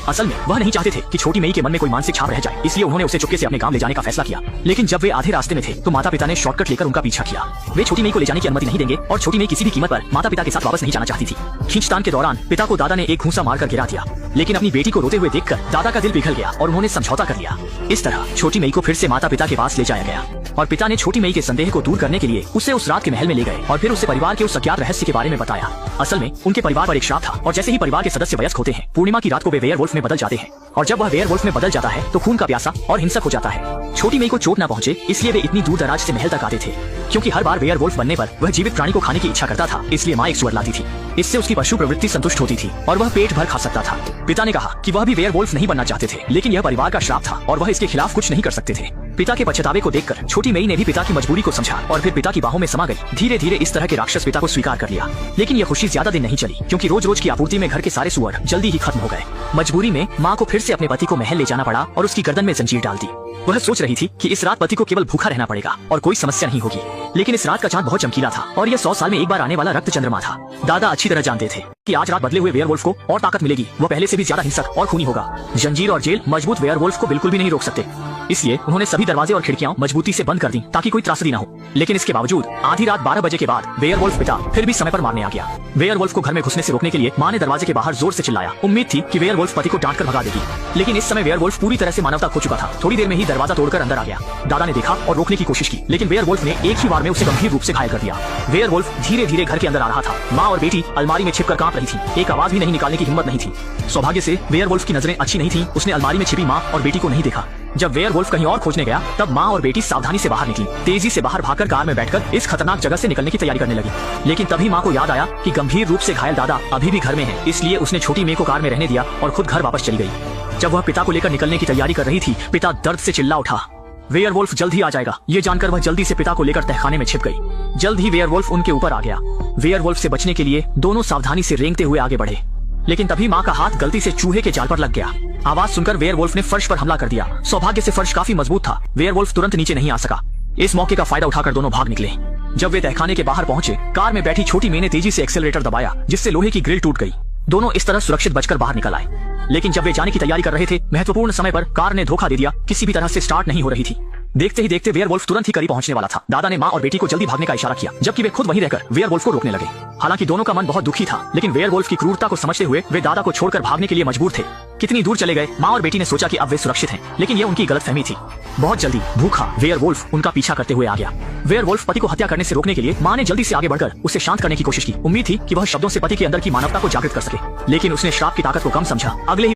असल में वह नहीं चाहते थे कि छोटी मई के मन में कोई मानसिक छाप रह जाए, इसलिए उन्होंने उसे चुपके से अपने गांव ले जाने का फैसला किया। लेकिन जब वे आधे रास्ते में थे तो माता पिता ने शॉर्टकट लेकर उनका पीछा किया। वे छोटी मई को ले जाने की अनुमति नहीं देंगे और छोटी मई किसी भी कीमत पर माता पिता के साथ वापस नहीं जाना चाहती थी। खींचतान के दौरान पिता को दादा ने एक घूंसा मारकर गिरा दिया, लेकिन अपनी बेटी को रोते हुए देखकर दादा का दिल पिघल गया और उन्होंने समझौता कर लिया। इस तरह छोटी मई को फिर से माता पिता के पास ले जाया गया और पिता ने छोटी मई के संदेह को दूर करने के लिए उसे उस रात के महल में ले गए और फिर उसे परिवार के उस अज्ञात रहस्य के बारे में बताया। असल में उनके परिवार पर एक श्राप था और जैसे ही परिवार के सदस्य वयस्क होते हैं, पूर्णिमा की रात को वे वेयरवुल्फ में बदल जाते हैं और जब वह वेयरवुल्फ में बदल जाता है तो खून का प्यासा और हिंसक हो जाता है। छोटी मई को चोट न पहुंचे इसलिए वे इतनी दूर दराज से महल तक आते थे, क्योंकि हर बार वेयरवुल्फ बनने पर वह जीवित प्राणी को खाने की इच्छा करता था, इसलिए माँ एक सुअर लाती थी। इससे उसकी पशु प्रवृत्ति संतुष्ट होती थी और वह पेट भर खा सकता था। पिता ने कहा कि वह भी वेयरवुल्फ नहीं बनना चाहते थे, लेकिन यह परिवार का श्राप था और वह इसके खिलाफ कुछ नहीं कर सकते थे। पिता के पछतावे को देखकर छोटी मई ने भी पिता की मजबूरी को समझा और फिर पिता की बाहों में समा गई। धीरे धीरे इस तरह के राक्षस पिता को स्वीकार कर लिया, लेकिन यह खुशी ज्यादा दिन नहीं चली, क्योंकि रोज रोज की आपूर्ति में घर के सारे सुअर जल्दी ही खत्म हो गए। मजबूरी में माँ को फिर से अपने पति को महल ले जाना पड़ा और उसकी गर्दन में जंजीर डाल दी। वह सोच रही थी कि इस रात पति को केवल भूखा रहना पड़ेगा और कोई समस्या नहीं होगी, लेकिन इस रात का चांद बहुत चमकीला था और यह 100 साल में एक बार आने वाला रक्त चंद्रमा था। दादा अच्छी तरह जानते थे कि आज रात बदले हुए वेयरवुल्फ को और ताकत मिलेगी, वो पहले से भी ज्यादा हिंसक और खूनी होगा। जंजीर और जेल मजबूत वेयरवुल्फ को बिल्कुल भी नहीं रोक सकते, इसलिए उन्होंने सभी दरवाजे और खिड़कियां मजबूती से बंद कर दी ताकि कोई त्रासदी न हो। लेकिन इसके बावजूद आधी रात 12 बजे के बाद वेयरवुल्फ पिता फिर भी समय पर मारने आ गया। वेयरवुल्फ को घर में घुसने से रोकने के लिए माँ ने दरवाजे के बाहर जोर से चिल्लाया। उम्मीद थी कि वेयरवुल्फ पति को डांट कर भगा देगी, लेकिन इस समय वेयरवुल्फ पूरी तरह से मानवता खो चुका था। थोड़ी देर में ही दरवाजा तोड़कर अंदर आ गया। दादा ने देखा और रोकने की कोशिश की, लेकिन वेयरवुल्फ ने एक ही बार में उसे गंभीर रूप से घायल कर दिया। वेयरवुल्फ धीरे धीरे घर के अंदर आ रहा था। माँ और बेटी अलमारी में छिपकर कांप रही थी, एक आवाज भी नहीं निकालने की हिम्मत नहीं थी। सौभाग्य से वेयरवुल्फ की नजरें अच्छी नहीं थी, उसने अलमारी में छिपी माँ और बेटी को नहीं देखा। जब वेयरवुल्फ कहीं और खोजने गया तब माँ और बेटी सावधानी से बाहर निकली। तेजी से बाहर भागकर कार में बैठकर इस खतरनाक जगह से निकलने की तैयारी करने लगी, लेकिन तभी माँ को याद आया कि गंभीर रूप से घायल दादा अभी भी घर में है, इसलिए उसने छोटी मई को कार में रहने दिया और खुद घर वापस चली गई। जब वह पिता को लेकर निकलने की तैयारी कर रही थी, पिता दर्द से चिल्ला उठा। वेयरवुल्फ जल्द ही आ जाएगा, ये जानकर वह जल्दी से पिता को लेकर तहखाने में छिप गई। जल्द ही वेयरवुल्फ उनके ऊपर आ गया। वेयरवुल्फ से बचने के लिए दोनों सावधानी से रेंगते हुए आगे बढ़े, लेकिन तभी माँ का हाथ गलती से चूहे के जाल पर लग गया। आवाज सुनकर वेयरवुल्फ ने फर्श पर हमला कर दिया। सौभाग्य से फर्श काफी मजबूत था, वेयरवुल्फ तुरंत नीचे नहीं आ सका। इस मौके का फायदा उठाकर दोनों भाग निकले। जब वे तहखाने के बाहर पहुंचे, कार में बैठी छोटी मई ने तेजी से एक्सेलरेटर दबाया, जिससे लोहे की ग्रिल टूट गई। दोनों इस तरह सुरक्षित बचकर बाहर निकल आए, लेकिन जब वे जाने की तैयारी कर रहे थे, महत्वपूर्ण समय पर कार ने धोखा दे दिया। किसी भी तरह से स्टार्ट नहीं हो रही थी। देखते ही देखते वेयरवुल्फ तुरंत ही करीब पहुंचने वाला था। दादा ने माँ और बेटी को जल्दी भागने का इशारा किया, जबकि वे खुद वहीं रहकर वेयरवुल्फ को रोकने लगे। हालांकि दोनों का मन बहुत दुखी था, लेकिन वेयरवुल्फ की क्रूरता को समझते हुए वे दादा को छोड़कर भागने के लिए मजबूर थे। कितनी दूर चले गए, माँ और बेटी ने सोचा कि अब वे सुरक्षित हैं, लेकिन ये उनकी गलतफहमी थी। बहुत जल्दी भूखा वेयरवुल्फ उनका पीछा करते हुए आ गया। वेयरवुल्फ पति को हत्या करने से रोकने के लिए माँ ने जल्दी से आगे बढ़कर उसे शांत करने की कोशिश की। उम्मीद थी कि वह शब्दों से पति के अंदर की मानवता को जागृत कर सके, लेकिन उसने श्राप की ताकत को कम समझा। अगले